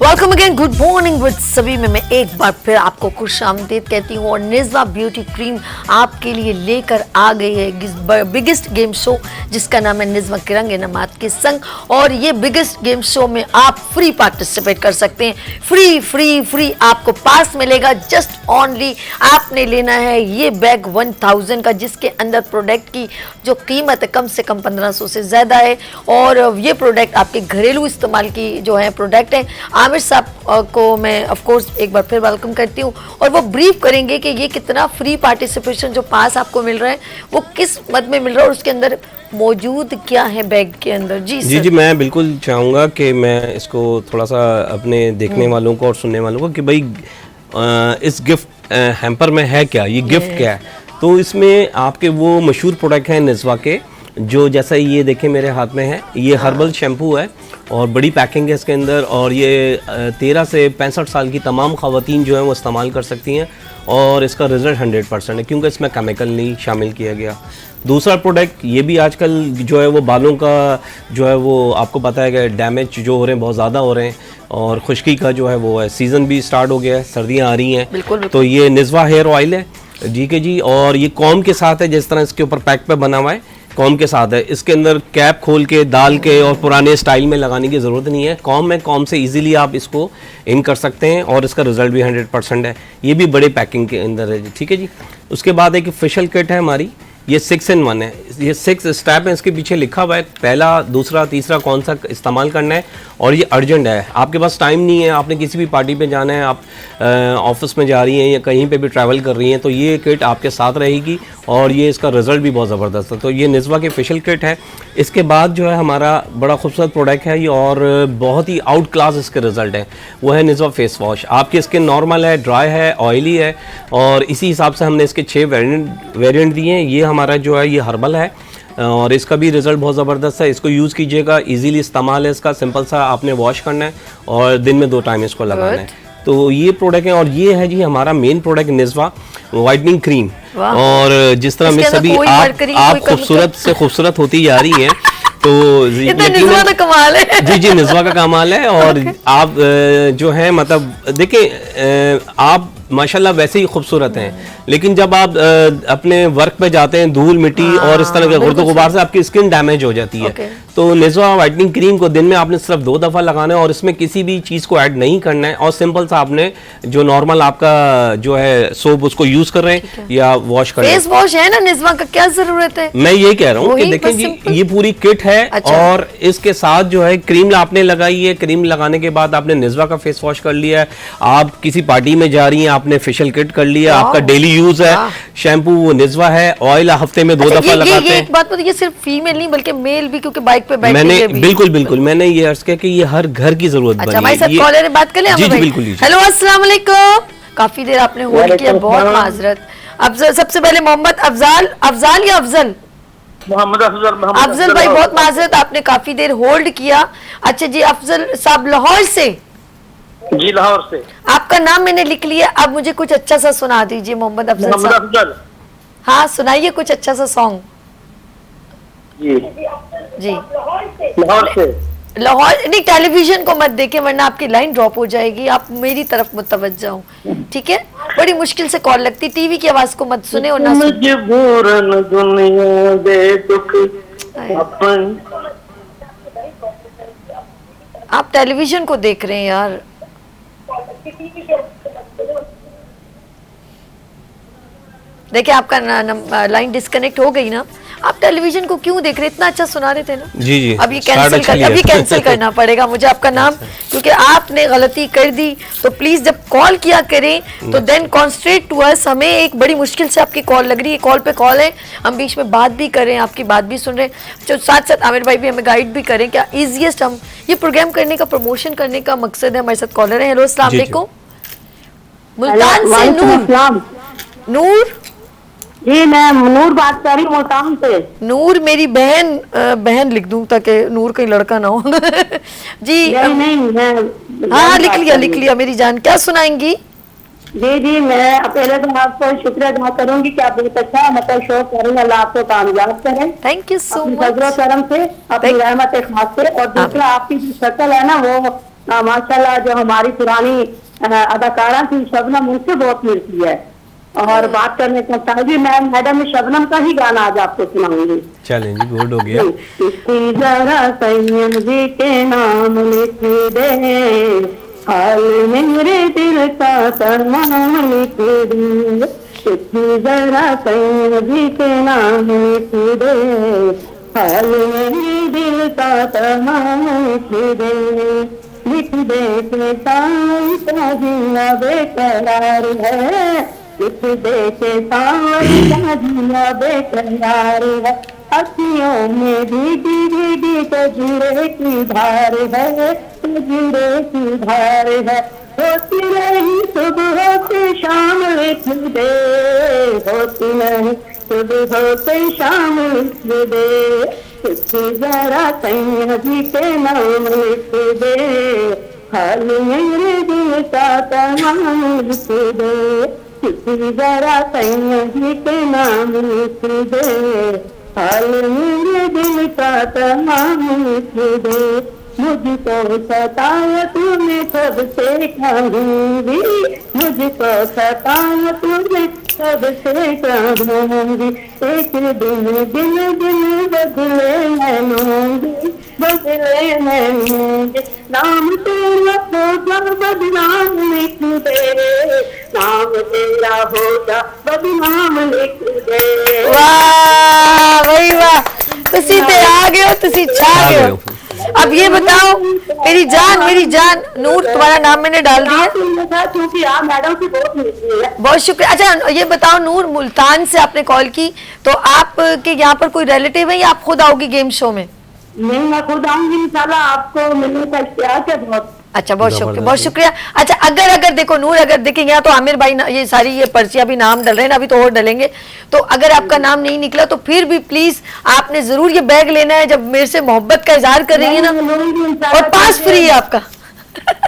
Welcome again, good morning with सभी में मैं एक बार फिर आपको खुश आमदीद कहती हूँ। और निज़वा ब्यूटी क्रीम आपके लिए लेकर आ गई है बिगेस्ट गेम शो जिसका नाम है निज़वा के रंग नमात के संग। और ये बिगेस्ट गेम शो में आप फ्री पार्टिसिपेट कर सकते हैं। फ्री फ्री फ्री आपको पास मिलेगा। जस्ट ओनली आपने लेना है ये बैग 1000 का, जिसके अंदर प्रोडक्ट की जो कीमत है कम से कम 1500 से ज़्यादा है। और ये प्रोडक्ट आपके घरेलू इस्तेमाल की जो है प्रोडक्ट है। आमिर साहब को मैं ऑफ कोर्स एक बार फिर वेलकम करती हूँ और वो ब्रीफ करेंगे कि ये कितना फ्री पार्टिसिपेशन जो पास आपको मिल रहा है वो किस मद में मिल रहा है और उसके अंदर मौजूद क्या है बैग के अंदर। जी मैं बिल्कुल चाहूँगा कि मैं इसको थोड़ा सा अपने देखने वालों को और सुनने वालों को कि भाई इस गिफ्ट हैम्पर में है क्या, ये गिफ्ट क्या है। तो इसमें आपके वो मशहूर प्रोडक्ट हैं निज़वा के, जो जैसा ये देखें मेरे हाथ में है, ये हर्बल शैम्पू है और बड़ी पैकिंग है इसके अंदर। और ये 13 से 65 साल की तमाम ख़वातीन जो हैं वो इस्तेमाल कर सकती हैं और इसका रिज़ल्ट 100% है क्योंकि इसमें केमिकल नहीं शामिल किया गया। दूसरा प्रोडक्ट ये भी आजकल जो है वो बालों का जो है वो आपको पता है कि डैमेज जो हो रहे हैं बहुत ज़्यादा हो रहे हैं और खुश्की का जो है वो है, सीज़न भी स्टार्ट हो गया है, सर्दियाँ आ रही हैं। बिल्कुल। तो ये निज़वा हेयर ऑयल है जी के जी, और ये कॉम के साथ है, जिस तरह इसके ऊपर पैक पे बना हुआ है कॉम के साथ है। इसके अंदर कैप खोल के डाल के और पुराने स्टाइल में लगाने की ज़रूरत नहीं है। कॉम है, कॉम से इजीली आप इसको इन कर सकते हैं और इसका रिजल्ट भी 100% है। ये भी बड़े पैकिंग के अंदर है जी, ठीक है जी। उसके बाद एक फेशियल किट है हमारी, ये 6 in 1 है। ये 6 स्टेप है, इसके पीछे लिखा हुआ है पहला, दूसरा, तीसरा कौन सा इस्तेमाल करना है। और ये अर्जेंट है, आपके पास टाइम नहीं है, आपने किसी भी पार्टी पे जाना है, आप ऑफिस में जा रही हैं या कहीं पे भी ट्रैवल कर रही हैं, तो ये किट आपके साथ रहेगी और ये इसका रिज़ल्ट भी बहुत ज़बरदस्त है। तो ये निज़वा के फेशियल किट है। इसके बाद जो है हमारा बड़ा खूबसूरत प्रोडक्ट है ये और बहुत ही आउट क्लास इसके रिज़ल्ट है, वो है निज़वा फेस वॉश। आपकी स्किन नॉर्मल है, ड्राई है, ऑयली है और इसी हिसाब से हमने इसके 6 वेरिएंट दिए हैं। ये हमारा जो है ये हर्बल है और इसका भी रिज़ल्ट बहुत ज़बरदस्त है। इसको यूज़ कीजिएगा, इजीली इस्तेमाल है इसका, सिंपल सा आपने वॉश करना है और दिन में 2 टाइम इसको लगाना है। तो ये प्रोडक्ट है और ये है जी हमारा मेन प्रोडक्ट निज़वा वाइटनिंग क्रीम। और जिस तरह में सभी आप खूबसूरत से खूबसूरत होती जा रही हैं तो निज़वा का कमाल है। जी जी, निज़वा का कमाल है। और आप जो है मतलब देखिए आप माशाल्लाह वैसे ही खूबसूरत हैं, लेकिन जब आप अपने वर्क पे जाते हैं धूल मिट्टी और इस तरह के गुर्दो गुबार से आपकी स्किन डैमेज हो जाती है। तो निज़वा वाइटनिंग क्रीम को दिन में आपने सिर्फ 2 दफ़ा लगाना है और इसमें किसी भी चीज़ को ऐड नहीं करना है और सिंपल सा आपने जो नॉर्मल आपका जो है सोप उसको यूज़ कर रहे हैं या वॉश कर रहे हैं। फेस वॉश है ना निज़वा का, क्या जरूरत है। मैं ये कह रहा हूँ कि देखें जी ये पूरी किट है। अच्छा। और इसके साथ जो है क्रीम आपने लगाई है, क्रीम लगाने के बाद आपने निज़वा का फेस वॉश कर लिया है, आप किसी पार्टी में जा रही हैं आपने फेशियल किट कर लिया, आपका डेली यूज है, शैम्पू वो निज़वा है, ऑयल हफ्ते में 2 दफा लगाते हैं। एक बात ये सिर्फ फीमेल नहीं बल्कि मेल भी, क्योंकि बाइक पे बैठने मैंने बिल्कुल मैंने ये अर्ज किया कि ये हर घर की जरूरत बनी है। हमारे साथ कॉलर है, बात कर लें। जी बिल्कुल। हेलो अस्सलाम वालेकुम, काफी देर आपने होल्ड किया, बहुत माजरत। अफजल, सबसे पहले मोहम्मद अफजाल या अफजल? मोहम्मद अफजल भाई बहुत माजरत, आपने काफी देर होल्ड किया। अच्छा जी, अफजल साहब लाहौर से? जी लाहौर से। आपका नाम मैंने लिख लिया, अब मुझे कुछ अच्छा सा सुना दीजिए मोहम्मद अफजल साहब। हाँ सुनाइए कुछ अच्छा सा सॉन्ग। जी लाहौर से। लाहौर नहीं, टेलीविजन को मत देखें वरना आपकी लाइन ड्रॉप हो जाएगी, आप मेरी तरफ मुतवज्जा हो, ठीक है। बड़ी मुश्किल से कॉल लगती, टीवी की आवाज को मत सुने और ना आप टेलीविजन को देख रहे हैं यार। देखिए आपका लाइन डिस्कनेक्ट हो गई ना, आप टेलीविजन को क्यों देख रहे हैं, इतना अच्छा सुना रहे थे ना। जी जी, अभी कैंसिल करना पड़ेगा मुझे आपका नाम, क्योंकि आपने गलती कर दी। तो प्लीज जब कॉल किया करें तो देन कॉन्सेंट्रेट टू अस। हमें एक बड़ी मुश्किल से आपकी कॉल लग रही है, कॉल पे कॉल है, हम बीच में बात भी कर रहे हैं, आपकी बात भी सुन रहे हैं, जो साथ साथ आमिर भाई भी हमें गाइड भी करें क्या इजीएस्ट हम ये प्रोग्राम करने का, प्रमोशन करने का मकसद है। हमारे साथ कॉलर है। हेलो अस्सलाम वालेकुम, मुल्तान से नूर जी, मैं नूर बात कर रही हूँ मुल्तान से। नूर मेरी बहन लिख दूं ताकि नूर कहीं लड़का ना हो। जी नहीं, हाँ लिख लिया मेरी जान, क्या सुनाएंगी? जी मैं पहले तो आपको शुक्रिया अदा करूंगी कि आप बहुत अच्छा मतलब शो करें, अल्लाह आपको कामयाब करें। Thank you so much. करम से, अपनी रहमत खास से। और दूसरा आपकी जो शक्ल है ना वो माशाल्लाह जो हमारी पुरानी अदाकारा थी शबनम, उनसे बहुत मिलती है। और बात करने का चाहिए, मैं मैडम शबनम का ही गाना आज आपको सुनाऊंगी। चलें जी, गुड हो गया। इसकी जरा सैयद जी के नाम लिख दे, हाल मेरे दिल का तमाम लिख दे। इसकी जरा सैयद जी के नाम लिख दे, हाल मेरे दिल का तमाम लिख दे। लिख दे के साई का जिया बेकरार है, लिख दे के साई का जिया बेकरार है। अखियों में भीगी भीगी तजुरे की धार है, तजुरे की धार है। होती नहीं सुबह से शाम लिख दे, होती नहीं सुबह से शाम लिख दे। इसकी जरा सैयद जी के नाम लिख दे, हाल मेरे दिल का तमाम लिख दे। इसकी जरा सैयद जी के नाम लिख दे, हाल मेरे दिल का तमाम लिख दे। मुझको सताया तूने सबसे कहूँगी, मुझको सताया तूने सबसे कहूँगी। एक दिन दिन दिन बदले मैं लूँगी, बदले मैं लूँगी। नाम तेरा होगा बदनाम लिख दे, नाम तेरा होगा बदनाम लिख दे। वाह भाई वाह, तुसी ते आ गए हो, तुसी छा गए हो। अब ये बताओ मेरी जान नूर, तुम्हारा नाम मैंने डाल दिया, क्योंकि आप मैडम की बहुत मिलती है। बहुत शुक्रिया। अच्छा ये बताओ नूर, मुल्तान से आपने कॉल की, तो आपके यहाँ पर कोई रिलेटिव है या आप खुद आओगी गेम शो में? नहीं, मैं खुद आऊंगी इंशाल्लाह, आपको मिलने का इख्तियार है बहुत। अच्छा बहुत शुक्रिया, बहुत शुक्रिया। अच्छा अगर देखो नूर, अगर देखेंगे यहाँ तो आमिर भाई ये सारी ये पर्चियां भी नाम डल रहे हैं ना, अभी तो और डलेंगे, तो अगर आपका नाम नहीं निकला तो फिर भी प्लीज आपने जरूर ये बैग लेना है, जब मेरे से मोहब्बत का इजहार कर रही है ना, और पास फ्री है आपका।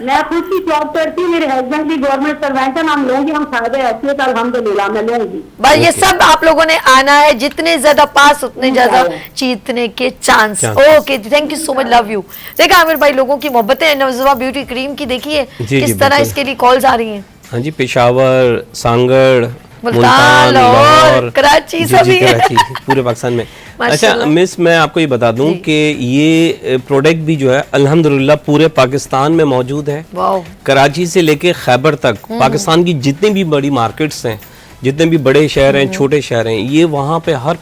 मैं खुद की जॉब करती हूँ, मेरे हस्बैंड भी गवर्नमेंट सर्वेंट है, हम लोग हम फायदे हैसियत अल्हम्दुलिल्लाह मैं लूंगी। बस ये सब आप लोगों ने आना है, जितने ज्यादा पास उतने ज्यादा जीतने के chance. Okay, thank you so much, love you. देखा आमिर भाई, लोगों की मोहब्बतें नज़वा ब्यूटी क्रीम की देखिए किस तरह इसके लिए कॉल्स आ रही हैं। हाँ जी, पेशावर, सांगड़, मुल्तान, लाहौर, कराची, सभी कराची, पूरे पाकिस्तान में। अच्छा मिस, मैं आपको ये बता दूं कि ये प्रोडक्ट भी जो है अल्हम्दुलिल्लाह पूरे पाकिस्तान में मौजूद है। कराची से लेके खैबर तक पाकिस्तान की जितनी भी बड़ी मार्केट्स हैं, जितने भी बड़े शहर हैं, छोटे शहर हैं, ये वहाँ पे हर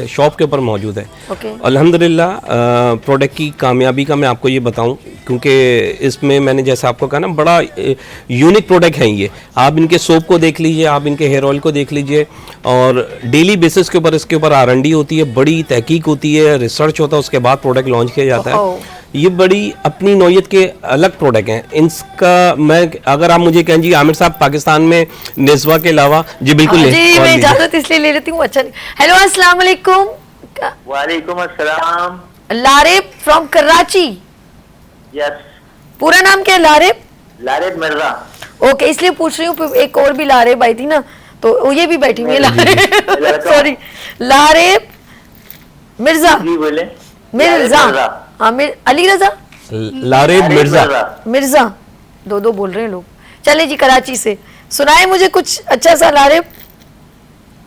शॉप के ऊपर मौजूद है। अल्हम्दुलिल्लाह प्रोडक्ट की कामयाबी का मैं आपको ये बताऊं, क्योंकि इसमें मैंने जैसे आपको कहा ना, बड़ा यूनिक प्रोडक्ट हैं ये। आप इनके सोप को देख लीजिए, आप इनके हेयर ऑयल को देख लीजिए, और डेली बेसिस के ऊपर इसके ऊपर R&D होती है, बड़ी तहकीक होती है, रिसर्च होता है, उसके बाद प्रोडक्ट लॉन्च किया जाता है। ये बड़ी अपनी नौयत के अलग प्रोडक्ट हैं। इनका मैं, अगर आप मुझे कहें जी आमिर साहब पाकिस्तान में निस्वा के अलावा, जी बिल्कुल जी मैं इजाजत इसलिए ले लेती हूँ। अच्छा, हेलो अस्सलाम वालेकुम। वालेकुम अस्सलाम। लारेब फ्रॉम कराची। यस। पूरा नाम क्या है? लारेब? लारेब मिर्जा। ओके, इसलिए पूछ रही हूँ, एक और भी लारेब आई थी ना, तो ये भी बैठी हुई है लारेब। सॉरी, लारेब मिर्जा। जी बोले। मिर्जा, हाँ अली रजा, लारेब मिर्जा, दो बोल रहे हैं लोग। चले जी, कराची से सुनाए मुझे कुछ अच्छा सा लारेब।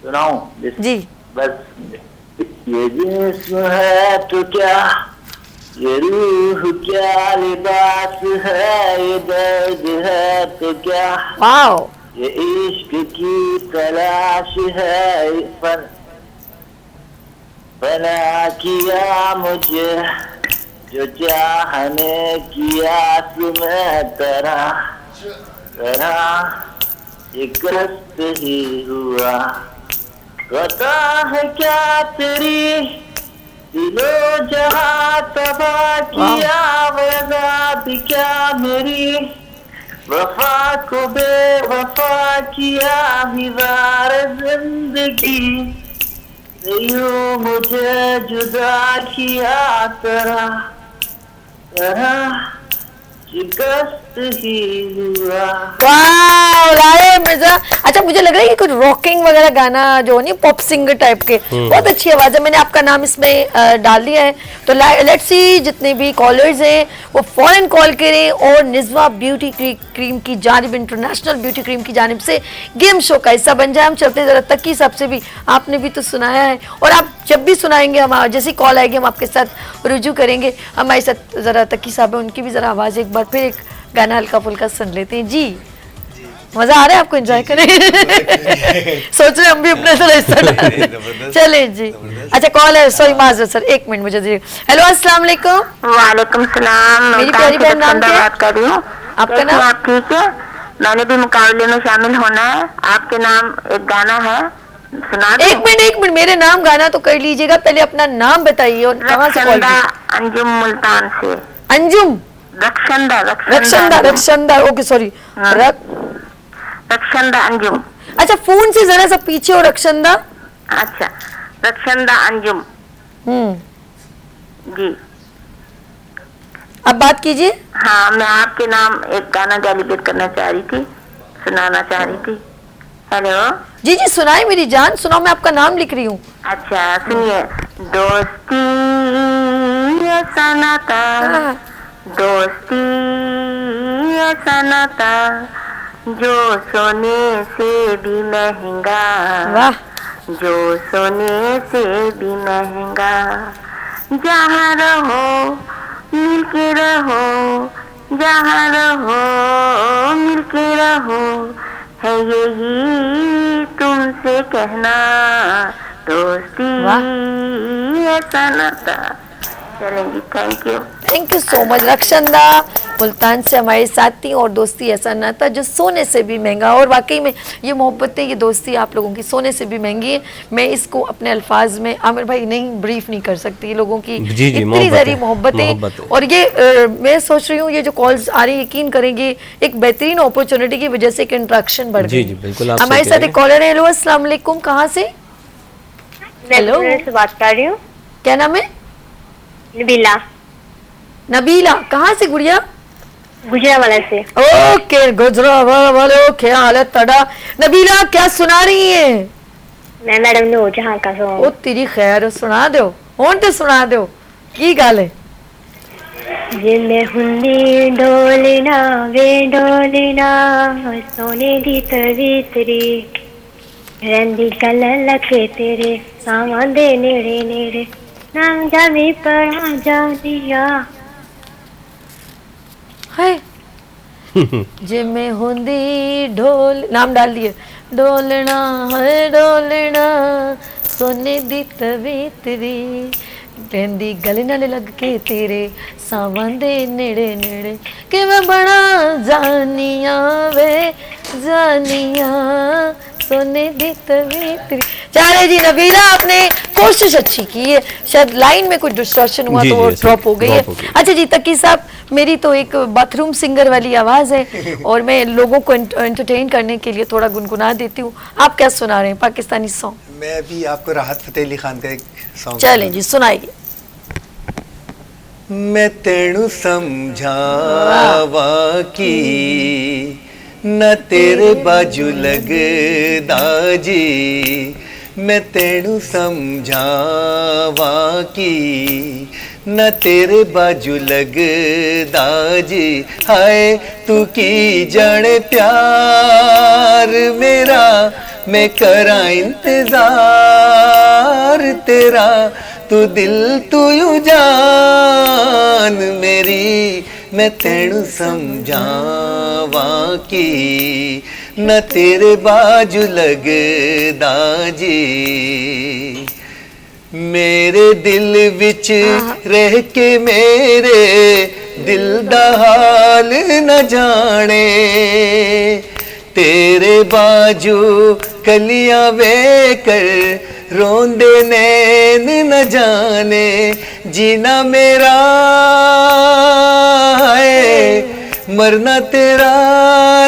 सुनाऊं? जी। बस ये जिस्म है तो क्या, ये रूह क्या, लिबास है, ये दर्द है तो क्या, वाओ, ये इश्क की तलाश है, बना किया मुझे जो चाहने की आस में तरह शिकस्त ही हुआ। पता है क्या तेरी दिलो जहां तबाह किया, वज़ात क्या मेरी वफा को बेवफा किया, दीवार जिंदगी यूं मुझे जुदा किया, तरह शिकस्त ही हुआ। वाह लाए मिर्जा। अच्छा मुझे लग रहा है कि कुछ रॉकिंग वगैरह गाना जो नहीं पॉप सिंगर टाइप के, बहुत अच्छी आवाज है। मैंने आपका नाम इसमें डाल दिया है, तो लेट्स सी जितने भी कॉलर्स हैं वो फौरन कॉल करें और निज़्वा ब्यूटी क्रीम की जानिब, इंटरनेशनल ब्यूटी क्रीम की जानिब से गेम शो का हिस्सा बन जाए। हम चलते जरा तकी साहब से भी, आपने भी तो सुनाया है और आप जब भी सुनाएंगे हम जैसी कॉल आएगी हम आपके साथ रुजू करेंगे। हमारे साथ जरा तकी साहब है, उनकी भी जरा आवाज एक बार फिर एक गाना हल्का फुल्का सुन लेते हैं। जी मजा आ रहा है आपको, एंजॉय करें। सोच रहे हम भी अपने तरह हिस्सा डालें। चलें जी। अच्छा कॉल है, सॉरी माजरत सर, एक मिनट मुझे दीजिए। हेलो अस्सलाम वालेकुम। वालेकुम सलाम। मेरी प्यारी बहन नाम क्या है? बात कर रही हूँ। आपका नाम? आप ठीक है? मैंने भी मुकाबले में शामिल होना है। आपके नाम एक गाना है, सुना दो। एक मिनट मेरे नाम गाना तो कर लीजिएगा, पहले अपना नाम बताइए और कहाँ से कॉल रक्षंदा अंजुम मुल्तान से। अंजुम रक्षंदा ओके सॉरी हाँ। रक्षंदा अंजुम। अच्छा फोन से जरा सा पीछे हो रक्षंदा। अच्छा रक्षंदा अंजुम जी। अब बात कीजिए। हाँ मैं आपके नाम एक गाना डेलीकेट करना चाह रही थी, सुनाना चाह रही थी। हेलो जी जी सुनाए मेरी जान, सुनाओ, मैं आपका नाम लिख रही हूँ। अच्छा सुनिए। दोस्ती ऐसा नाता, दोस्ती ऐसा नाता जो सोने से भी महंगा, वाह जो सोने से भी महंगा। जहाँ रहो मिलके रहो, जहाँ रहो मिलके रहो, है यही तुमसे कहना, दोस्ती ऐसा नाता। चलेंगी, thank you so much Rakshanda Multan से हमारे साथी। और दोस्ती ऐसा नाता जो सोने से भी महंगा, और वाकई में ये मोहब्बतें, ये दोस्ती आप लोगों की सोने से भी महंगी है। मैं इसको अपने अल्फाज में आमिर भाई नहीं ब्रीफ नहीं कर सकती, लोगों की इतनी सारी मोहब्बतें। और ये मैं सोच रही हूँ ये जो कॉल्स आ रही है, यकीन करेंगे एक बेहतरीन अपॉर्चुनिटी की वजह से एक इंट्रैक्शन बढ़ गई। हमारे साथ एक कॉलर है। हेलो अस्सलाम वालेकुम, कहाँ से? हेलो से बात कर रही हूँ। क्या नाम है? नबीला। कहाँ से गुड़िया? गुजरावाला से। ओके गुजरावाला, क्या हालत तड़ा। नबीला क्या सुना रही है? मैं मैडम ने जहाँ का सो। ओ तेरी खैर, सुना दो, होन तो सुना दो की गल है। जे मैं हुंदी डोलना वे डोलना, सोने दी तवीतरी रंदी गल लखे तेरे सावन दे नेड़े नेड़े, नाम जामी पढ़ा जानिया है। जे मैं हुंदी ढोल, नाम डाल दिए, डोलना है डोलना सोने दी तवीतरी रहंदी गल नाल लग के तेरे सावन दे नेड़े नेड़े, कि मैं बड़ा जानिया वे जानिया सोने दी तवीतरी। चले जी नबीला, आपने कोशिश अच्छी की है, शायद लाइन में कुछ डिस्टॉर्शन हुआ तो वो ड्रॉप हो गई है। अच्छा जी तकी साहब, मेरी तो एक बाथरूम सिंगर वाली आवाज़ है और मैं लोगों को एंटरटेन करने के लिए थोड़ा गुनगुना देती हूँ। आप क्या सुना रहे हैं पाकिस्तानी सॉन्ग? मैं अभी आपको राहत फतेह अली खान का एक सॉन्ग। चलें जी सुनाइए। मैं तेनू समझावा की न तेरे बाजू लगदा जी, मैं तेनू समझावा की न तेरे बाजू लगदा जी, हाय तू की जाने प्यार मेरा, मैं करा इंतजार तेरा, तू दिल तू यू जान मेरी, मैं तेनू समझावा की न तेरे बाजू लगदा जी। मेरे दिल विच रह के मेरे दिल दा हाल न जाने, तेरे बाजू कलियां वेकर रोंदे नैन न जाने, जीना मेरा है मरना तेरा,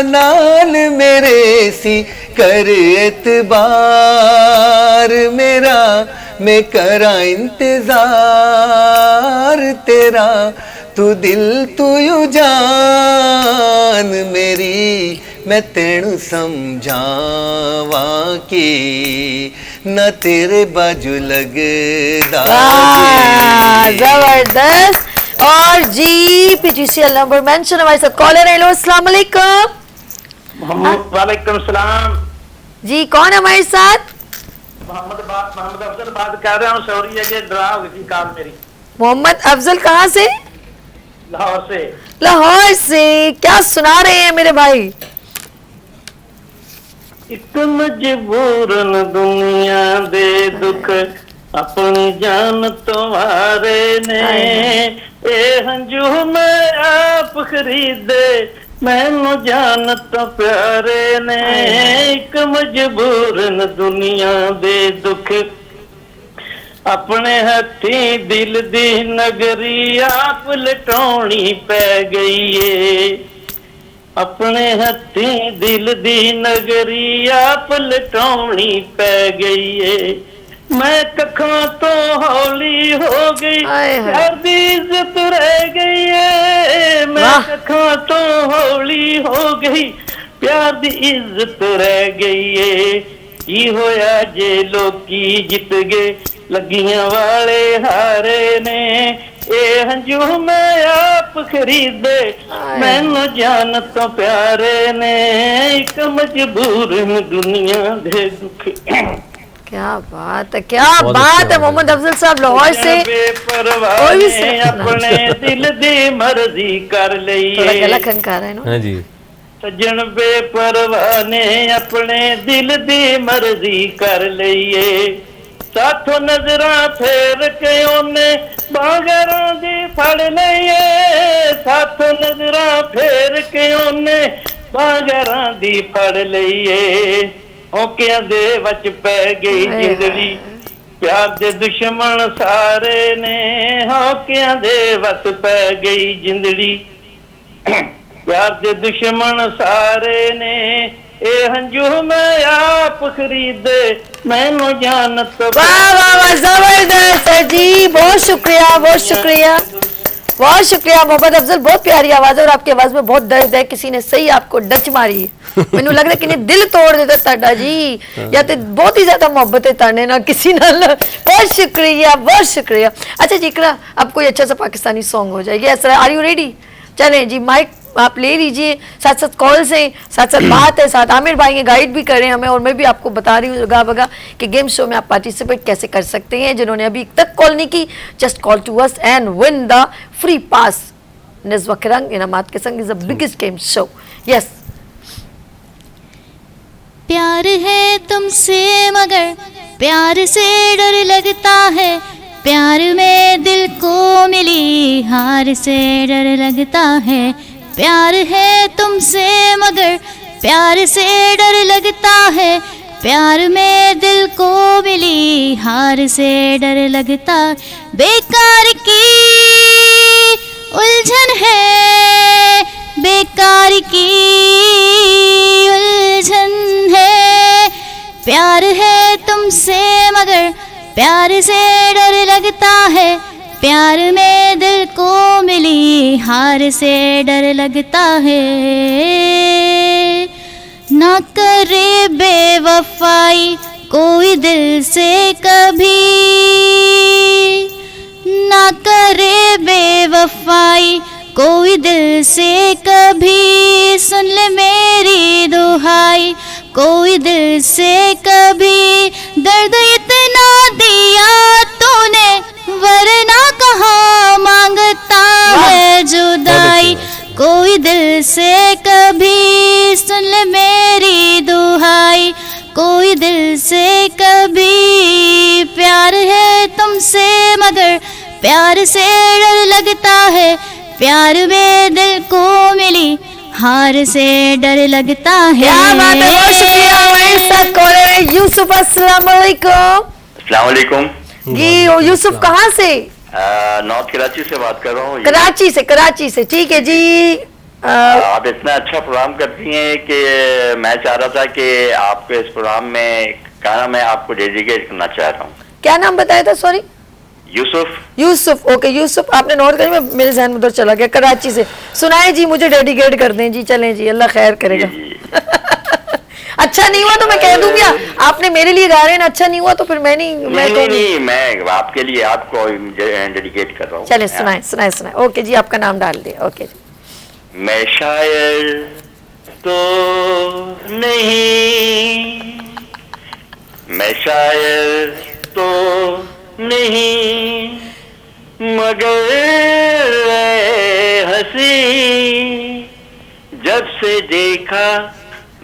नाल मेरे सी कर एतबार मेरा, मैं करा इंतजार तेरा, तू दिल तू यू जान मेरी मैं तेनू समझावा की न तेरे बाजू लगदा जबरदस्त। और जी पीटीसीएल नंबर मेंशन हमारे साथ कॉलर है। हेलो अस्सलाम वालेकुम। वालेकुम सलाम। जी कौन है हमारे साथ? मोहम्मद अफजल बात कर रहा हूँ। सॉरी है कि ड्रा हो गई कॉल मेरी। मोहम्मद अफजल कहाँ से? लाहौर से। लाहौर से। क्या सुना रहे हैं मेरे भाई? एक मजबूरन दुनिया दे दुख अपनी जान तुम्हारे ने ए हंजू में आप खरीदे मैनू जान तो प्यारे ने एक मजबूरन दुनिया दे दुख अपने हथी दिल दी नगरी आप लटाउनी पै गई है अपने हथी दिल दी नगरी आप लटाउनी पै गई है मैं कखा तो हौली हो गई प्यार दी इज्जत रह गई है मैं कखा तो हौली हो गई प्यार दी इज्जत रह गई है की होया जे लोकी जित गए लगियां वाले हारे ने ए हंजू मैं आप खरीदे मैनू जान तो प्यारे ने एक मजबूर दुनिया दे दुख। क्या बात है, क्या बात है मोहम्मद अफजल साहब लाहौर से। अपने दिल दी मर्जी कर ली गला खनका रहा है ना। हाँ जी। सज्जन बेपरवाह ने अपने दिल दी मर्जी कर लईए साथों नजरा फेर के ओने बागरों दी फड़ लईए साथों नजरा फेर के ओने बागरों दी फड़ लईए होकियां दे वच पै गई जिंदड़ी प्यार दे दुश्मन सारे ने होकियां दे वच पै गई जिंदड़ी प्यार दे दुश्मन सारे ने ए हंजू मैं आप खरीदे मैनू जान तो। वाह वाह वाह जबरदस्त है जी, बहुत शुक्रिया बहुत शुक्रिया बहुत शुक्रिया मोहम्मद अफजल। बहुत प्यारी आवाज है और आपकी आवाज में बहुत दर्द है। किसी ने सही आपको डच मारी है। मैनू लग रहा है कि दिल तोड़ देता ताड़ा जी या तो बहुत ही ज्यादा मोहब्बत है ताने ना किसी नाल। बहुत शुक्रिया बहुत शुक्रिया। अच्छा जी इकरा अब कोई अच्छा सा पाकिस्तानी सॉन्ग हो जाएगी ऐसा, आर यू रेडी? चलें जी माइक आप ले लीजिए, साथ साथ कॉल्स हैं, साथ साथ बात है, साथ आमिर भाई ये गाइड भी कर रहे हैं हमें और मैं भी आपको बता रही हूँ जगह बगा कि गेम शो में आप पार्टिसिपेट कैसे कर सकते हैं। जिन्होंने अभी तक कॉल नहीं की just call to us and win the free pass निज़्वा के रंग इनामात के संग is the biggest game show. Yes. प्यार है तुमसे मगर प्यार से डर लगता है प्यार में दिल को मिली हार से डर लगता है प्यार है तुमसे मगर प्यार से डर लगता है प्यार में दिल को मिली हार से डर लगता बेकार की उलझन है बेकार की उलझन है प्यार है तुमसे मगर प्यार से डर लगता है प्यार में दिल को मिली हार से डर लगता है ना करे बेवफाई कोई दिल से कभी ना करे बेवफाई कोई दिल से कभी सुन ले मेरी दुहाई कोई दिल से कभी दर्द इतना दिया तूने वरना कहाँ मांगता है जुदाई कोई दिल से कभी सुन ले मेरी दुहाई कोई दिल से कभी प्यार है तुमसे मगर प्यार से डर लगता है प्यार में दिल को मिली हार से डर लगता है। क्या बात है, बहुत शुक्रिया। हमारे साथ कॉलर है यूसुफ। अस्सलाम वालेकुम। अस्सलाम वालेकुम जी यूसुफ कहाँ से? नॉर्थ कराची से बात कर रहा हूँ। कराची से ठीक है जी। आप इतना अच्छा प्रोग्राम करती हैं कि मैं चाह रहा था कि आपके इस प्रोग्राम में गाना मैं आपको डेडिकेट करना चाह रहा हूँ। क्या नाम बताया था? सॉरी। यूसुफ, ओके यूसुफ, आपने नोट करी, मैं मेरे ज़हन में उधर चला गया, कराची से। सुनाए जी, मुझे डेडिकेट कर दें जी, चलें जी, अल्लाह खैर करेगा। अच्छा नहीं हुआ तो मैं कह दूंगी, आपने मेरे लिए गा रहे हैं, अच्छा नहीं हुआ तो फिर मैं नहीं, मैं आपके लिए आपको डेडिकेट कर रहा हूँ। चले सुनाए। ओके जी, आपका नाम डाल दिया। ओके जी। मैं शायर तो नहीं, मैं शायर तो नहीं, मगर हंसी जब से देखा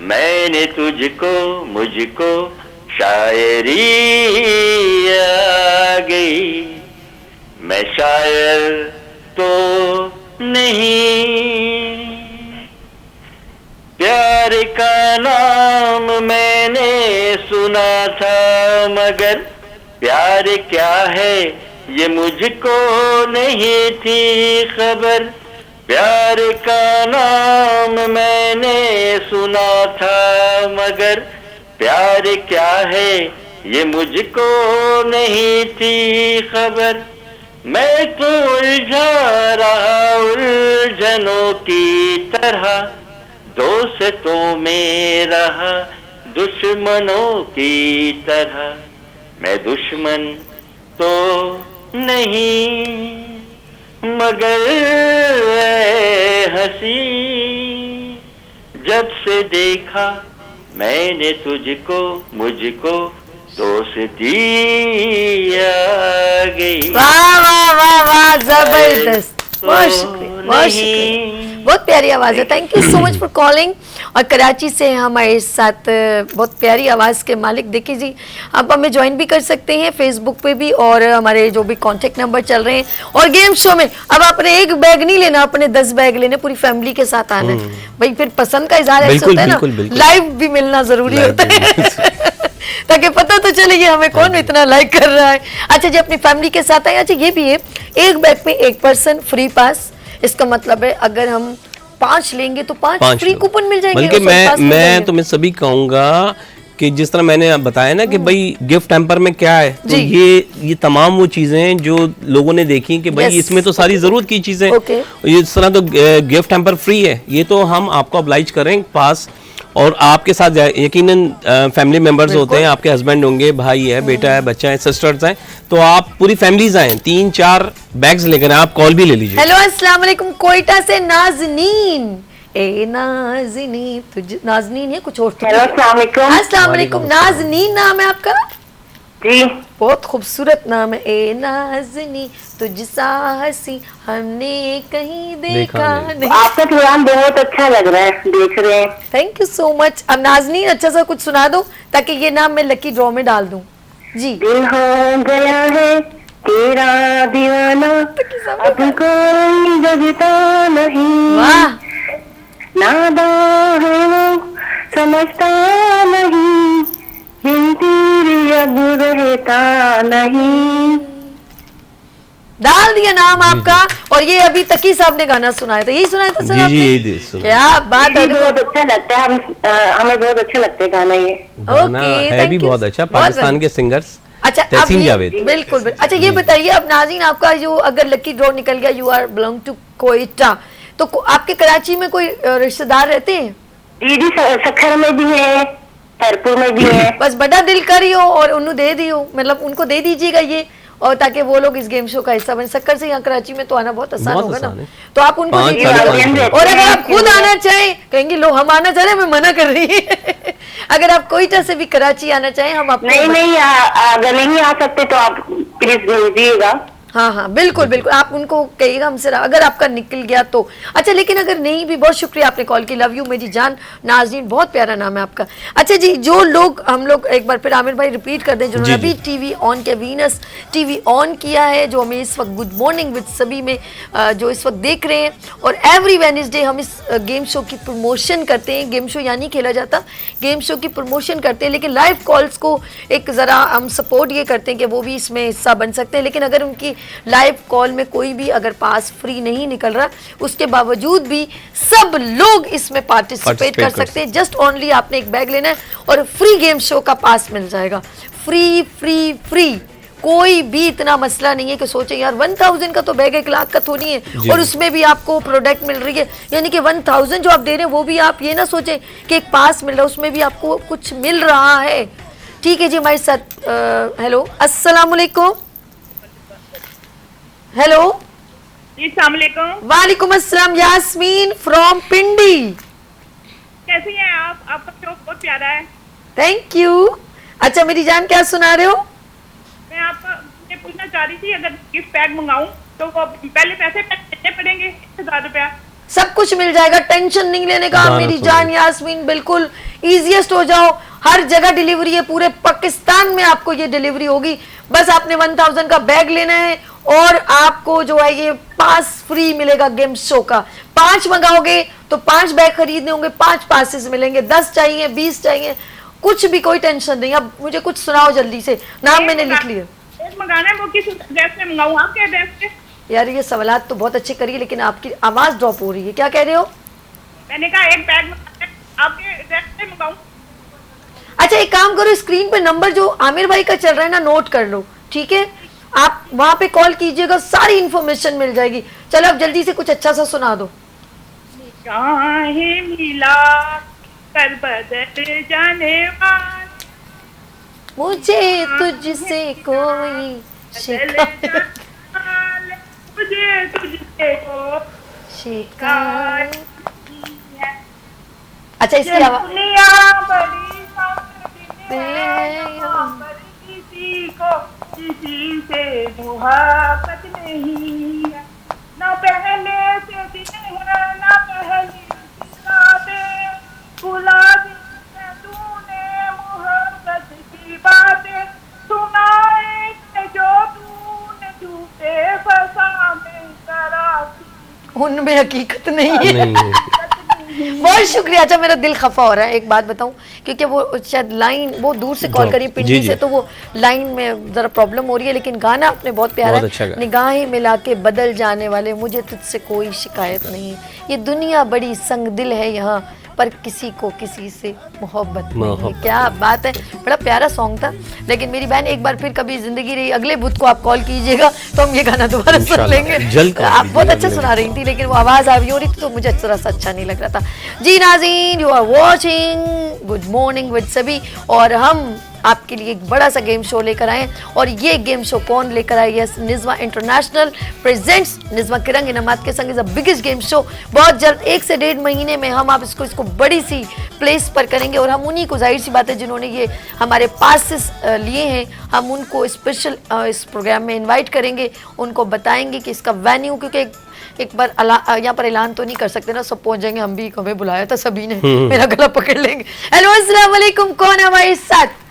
मैंने तुझको, मुझको शायरी आ गई। मैं शायर तो नहीं, प्यार का नाम मैंने सुना था, मगर प्यार क्या है ये मुझको नहीं थी खबर। प्यार का नाम मैंने सुना था, मगर प्यार क्या है ये मुझको नहीं थी खबर। मैं तो उलझा रहा उलझनों की तरह, दोस्तों में रहा दुश्मनों की तरह। मैं दुश्मन तो नहीं, मगर हंसी जब से देखा मैंने तुझको, मुझको दोस्ती आ गई। वाह वाह वाह वाह, जबरदस्त, बहुत शुक्रिया, बहुत प्यारी आवाज़ है। Thank you so much for calling. और कराची से हमारे साथ बहुत प्यारी आवाज़ के मालिक, देखिए जी, आप हमें ज्वाइन भी कर सकते हैं फेसबुक पे भी, और हमारे जो भी कांटेक्ट नंबर चल रहे हैं। और गेम शो में अब आपने एक बैग नहीं लेना, अपने 10 बैग लेने, पूरी फैमिली के साथ आना है भाई, फिर पसंद का इजहार ऐसा होता है ना, लाइव भी मिलना जरूरी होता है ताकि पता तो चले कि हमें कौन इतना लाइक कर रहा है। अच्छा जी, अपनी फैमिली के साथ आए। अच्छा, ये भी है, एक बैग में एक पर्सन फ्री पास, इसका मतलब है अगर हम 5 लेंगे तो 5 फ्री कूपन मिल जाएंगे। बल्कि मैं तुम्हें सभी कहूंगा कि जिस तरह मैंने बताया ना कि भाई गिफ्ट हैम्पर में क्या है, तो ये तमाम वो चीजें हैं जो लोगों ने देखी कि भाई इसमें तो सारी जरूरत की चीजें, इस तरह तो गिफ्ट हैम्पर फ्री है। ये तो हम आपको अब्लाइज करें पास, और आपके साथ यकीनन फैमिली मेंबर्स होते हैं, आपके हस्बैंड होंगे, भाई है, बेटा है, बच्चा है, सिस्टर्स हैं, तो आप पूरी फैमिलीज आए, 3-4 बैग्स लेकर आप कॉल भी ले लीजिए। हेलो अस्सलाम वालेकुम, कोयटा से नाज़नीन। ए नाज़नीन, तुझ नाज़नीन है कुछ और? हेलो, अस्सलाम वालेकुम। अस्सलाम वालेकुम, नाज़नीन नाम है आपका? जी, बहुत खूबसूरत नाम है। ए नाज़नी तुझसा हंसी हमने कहीं देखा नहीं। आपका प्रोग्राम बहुत अच्छा लग रहा है, देख रहे हैं। Thank you so much. अब नाज़नीन अच्छा सा कुछ सुना दो ताकि ये नाम मैं लकी ड्रॉ में डाल दूं जी। दिल हो गया है तेरा दीवाना, अब कोई जगता नहीं। वाह, नादान है वो समझता नहीं, तेरी अब रहता नहीं। डाल दिया नाम आपका। और ये अभी तकी साहब ने गाना सुनाया था, यही सुनाया था सर आपने? क्या बात है, बहुत अच्छा लगता है, हमें बहुत अच्छा लगता है गाना। ये गाना है भी बहुत अच्छा, पाकिस्तान के सिंगर्स। अच्छा, बिल्कुल। अच्छा, ये बताइए अब नाज़रीन, आपका जो अगर लकी ड्रॉ निकल गया, you are belong to Quetta, तो आपके कराची में कोई रिश्तेदार रहते हैं? दीदी सखर में भी है, हरपुर में भी है। बस बड़ा दिल करियो और उन्हें दे दियो, मतलब उनको दे दीजिएगा ये, और ताकि वो लोग इस गेम शो का हिस्सा बन। सक्कर से यहाँ कराची में तो आना बहुत आसान होगा ना, तो आप उनको दीजिएगा। और अगर आप खुद आना चाहें, कहेंगे लो हम आना चाह रहे हैं, मैं मना कर रही है अगर आप कोयटा से भी कराची आना चाहें, हम आपको नहीं, अगर नहीं आ सकते तो आप प्लीज भेजिएगा। हाँ, बिल्कुल बिल्कुल, आप उनको कहिएगा हमसे अगर आपका निकल गया तो। अच्छा, लेकिन अगर नहीं भी, बहुत शुक्रिया आपने कॉल की, लव यू मेरी जान नाज़रीन, बहुत प्यारा नाम है आपका। अच्छा जी, जो लोग हम लोग एक बार फिर आमिर भाई रिपीट कर दें, जिन्होंने अभी टीवी ऑन किया, वीनस टीवी ऑन किया है, जो हमें इस वक्त गुड मॉर्निंग विद सभी में जो इस वक्त देख रहे हैं, और एवरी वेडनेसडे हम इस गेम शो की प्रमोशन करते हैं। गेम शो यानी खेला जाता, गेम शो की प्रमोशन करते हैं, लेकिन लाइव कॉल्स को एक ज़रा हम सपोर्ट ये करते हैं कि वो भी इसमें हिस्सा बन सकते हैं। लेकिन अगर उनकी लाइव कॉल में कोई भी अगर पास फ्री नहीं निकल रहा, उसके बावजूद भी सब लोग इसमें पार्टिसिपेट कर सकते हैं। जस्ट ओनली आपने एक बैग लेना है और फ्री गेम शो का पास मिल जाएगा। फ्री फ्री फ्री, कोई भी इतना मसला नहीं है कि सोचें यार 1000 का तो बैग 1 लाख का तो नहीं है और उसमें भी आपको प्रोडक्ट मिल रही है, यानी कि 1000 जो आप दे रहे हैं वो भी आप ये ना सोचें कि एक पास मिल रहा है, उसमें भी आपको कुछ मिल रहा है। ठीक है जी, हमारे साथ हेलो, अस्सलाम वालेकुम। हेलो, अस्सलाम वालेकुम। वालेकुम अस्सलाम, यास्मीन फ्रॉम पिंडी। कैसी हैं आप? आपका शो बहुत प्यारा है। Thank you. अच्छा मेरी जान, क्या सुना रहे हो? मैं आपको ये पूछना चाह रही थी, अगर गिफ्ट पैक मंगाऊं तो वो पहले पैसे देने पड़ेंगे 1000 रुपया? सब कुछ मिल जाएगा, टेंशन नहीं लेने का मेरी जान यास्मीन, बिल्कुल इजीएस्ट हो जाओ। हर जगह डिलीवरी है, पूरे पाकिस्तान में आपको ये डिलीवरी होगी। बस आपने 1000 का बैग लेना है और आपको जो है ये पास फ्री मिलेगा गेम शो का। 5 मंगाओगे तो 5 बैग खरीदने होंगे, 5 पासेस मिलेंगे। 10 चाहिए, 20 चाहिए, कुछ भी, कोई टेंशन नहीं। अब मुझे कुछ सुनाओ जल्दी से, नाम मैंने लिख लिया। मंगाना है वो किस एड्रेस पे मंगाऊं? आपके एड्रेस पे? यार ये सवालात तो बहुत अच्छे करिए, लेकिन आपकी आवाज ड्रॉप हो रही है। क्या कह रहे हो? मैंने कहा एक बैग आपके एड्रेस पे मंगाऊं। अच्छा एक काम करो, स्क्रीन पे नंबर जो आमिर भाई का चल रहा है ना, नोट कर लो, ठीक है? आप वहां पे कॉल कीजिएगा, सारी इंफॉर्मेशन मिल जाएगी। चलो अब जल्दी से कुछ अच्छा सा सुना दो। चाहे मिला कर बदल जाने वाला, मुझे तुझसे कोई शिकायत, मुझे तुझसे कोई शिकायत। अच्छा इसकी आवाज, दुनिया बड़ी किसी को किसी से मुहाबत नहीं है, ना पहले से दिन है ना पहली रातें, भुला दी तूने मुहब्बत की बातें, सुनाए जो तूने झूठे फसाने करा, उनमें हकीकत नहीं है। बहुत शुक्रिया। अच्छा मेरा दिल खफा हो रहा है, एक बात बताऊं, क्योंकि वो शायद लाइन वो दूर से कॉल करी पिंडी से, तो वो लाइन में जरा प्रॉब्लम हो रही है, लेकिन गाना आपने बहुत प्यारा है। अच्छा निगाहें मिला के बदल जाने वाले, मुझे तुझसे कोई शिकायत नहीं, ये दुनिया बड़ी संग दिल है यहाँ पर किसी को किसी से मोहब्बत नहीं। क्या बात है, बड़ा प्यारा सॉन्ग था। लेकिन मेरी बहन एक बार फिर कभी जिंदगी रही, अगले बुध को आप कॉल कीजिएगा तो हम ये गाना दोबारा सुन लेंगे। आप बहुत अच्छा सुना रही थी, लेकिन वो आवाज आ रही थी तो मुझे थोड़ा सा अच्छा नहीं लग रहा था। जी नाज़रीन, you are watching good morning with सभी, और हम आपके लिए एक बड़ा सा गेम शो लेकर आए, और ये गेम शो कौन लेकर आई है? निज़्वा इंटरनेशनल प्रेजेंट्स निज़्वा किरंग इनामात के संग is a biggest game show. बहुत जल्द 1 से 1.5 महीने में हम आप इसको बड़ी सी प्लेस पर करेंगे, और हम उन्हीं को, जाहिर सी बात है, जिन्होंने ये हमारे पासेस लिए हैं, हम उनको स्पेशल इस प्रोग्राम में इन्वाइट करेंगे, उनको बताएंगे कि इसका वेन्यू, क्योंकि एक बार यहाँ पर ऐलान तो नहीं कर सकते ना, सब पहुंच जाएंगे, हम भी हमें बुलाया था सभी ने, मेरा गला पकड़ लेंगे। हेलो अस्सलाम वालेकुम, कौन है हमारे साथ?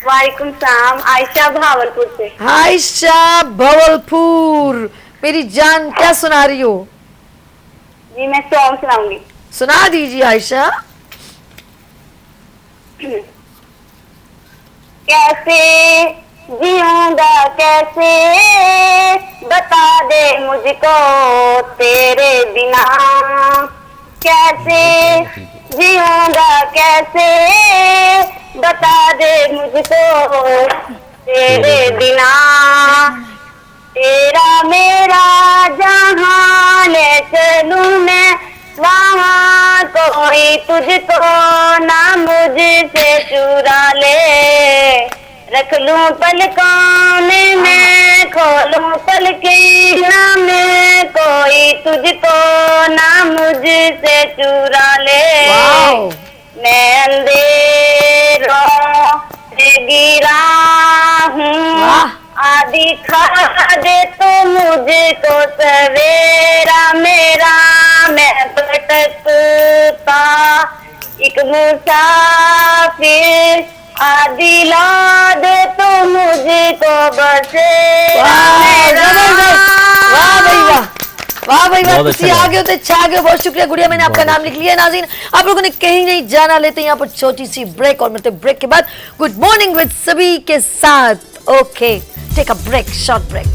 वालेकुम सलाम, आयशा भावलपुर से। आयशा भावलपुर, मेरी जान क्या सुना रही हो? जी मैं सॉन्ग सुनाऊंगी। सुना दीजिए आयशा। कैसे जीऊंगा कैसे, बता दे मुझको तेरे बिना, कैसे जीऊंगा कैसे, बता दे मुझको तेरे बिना, तेरा मेरा जहां ले चलूं मैं, वहाँ कोई तुझको ना मुझसे चुरा ले, रख लूं पलकों में मैं, खोलूं पलकें ना मैं, कोई तुझको ना मुझसे चुरा ले, मैं अंधेरों से गिरा हूँ, आदि खा दे तो मुझको सवेरा मेरा, मैं भटकता एक मुसाफिर, आदि ला दे तो मुझको बसेरा मेरा। वाह भाई वाह, वाह भाई वाह, किसी आगे होते अच्छा आगे। बहुत शुक्रिया गुड़िया, मैंने आपका नाम लिख लिया। नाज़रीन, आप लोगों ने कहीं नहीं जाना, लेते हैं यहाँ पर छोटी सी ब्रेक, और मतलब ब्रेक के बाद गुड मॉर्निंग विद सभी के साथ। Okay, take a break, short break.